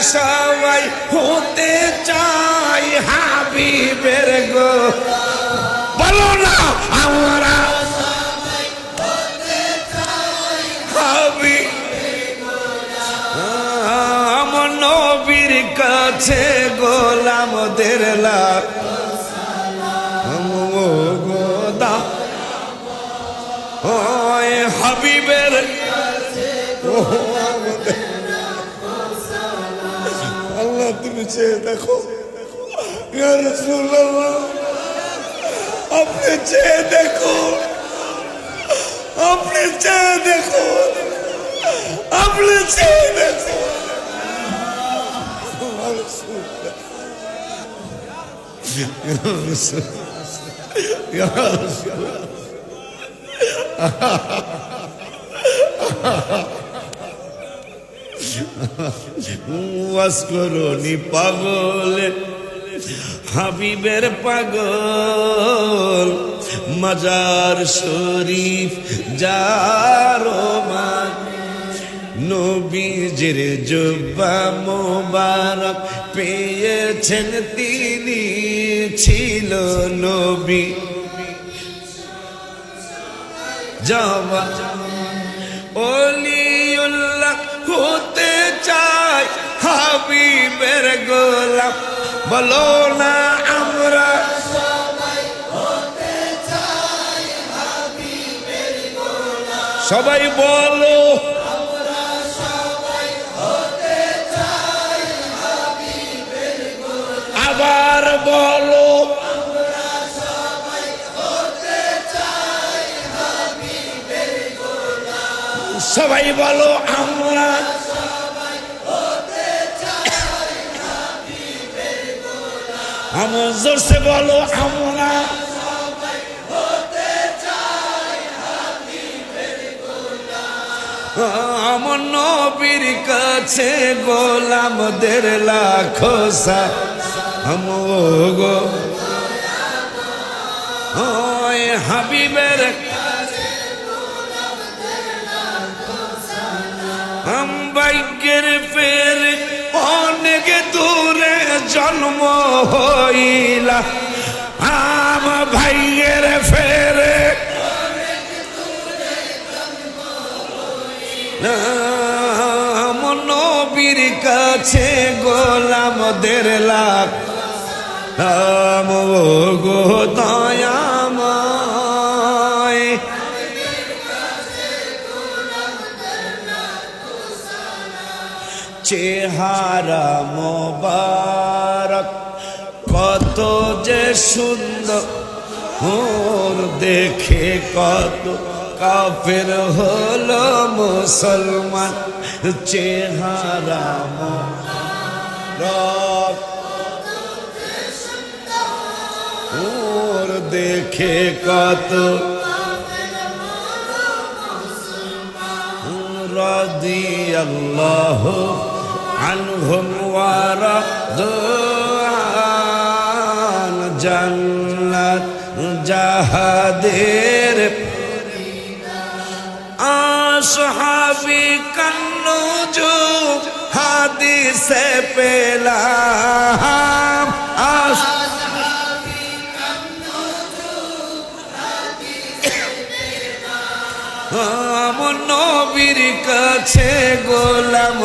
সবাই হতে চাই হাবিবের গো বলো না আমরা হাবিব আমার নবীর কাছে গোলামদের লাখ গোদা ওই হাবিবের আল্লাহ তুমি চেয়ে দেখো ইয়া রাসূলুল্লাহ আপনি চেয়ে দেখো আপনি চেয়ে দেখো আপনি চেয়ে দেখো ওয়াসকরনি পাগল হাবিবের পাগল মাজার শরীফ যারো মান নবীজির জুব্বা মোবারক পেয়েছেন তিনি ছিল নবী জওয়ান ওলিউল্লাহ হতে চাই হাবিবের গোলাম বলো না আমরা সবাই হতে চাই হাবিবের গোলাম সবাই বলো আমরা সবাই হতে চাই হাবিবের গোলাম আবার বলো আমরা সবাই হতে চাই হাবিবের গোলাম সবাই বলো আমরা আমার জোরসে বলো আমরা সবাই হতে চাই হাবিবের গোলাম আমার নবীর কাছে গোলামদের লাখো সালাম গো ওই হাবিবের কাছে গোলামদের লাখো সালাম ভাগ্যের ফের অনেক দূরে জন্ম হইলা আম ভাইয়ের ফেরে নবীর কাছে গোলামদের লাখ আম গো দয়াময় চেহারা মোবারক কত যে সুন্দর ওর দেখে কত কাফের হলো মুসলমান চেহারা মোবারক ওর দেখে কত রাদিয়াল্লাহু আনহুম ওয়া রাদওয়ান জান্নাত জাহাদের আসহাবি কান্নুজুম হাদিসে পেলাম আসহাবি কান্নুজুম হাদিসে পেলাম আমার নবীর কাছে গোলাম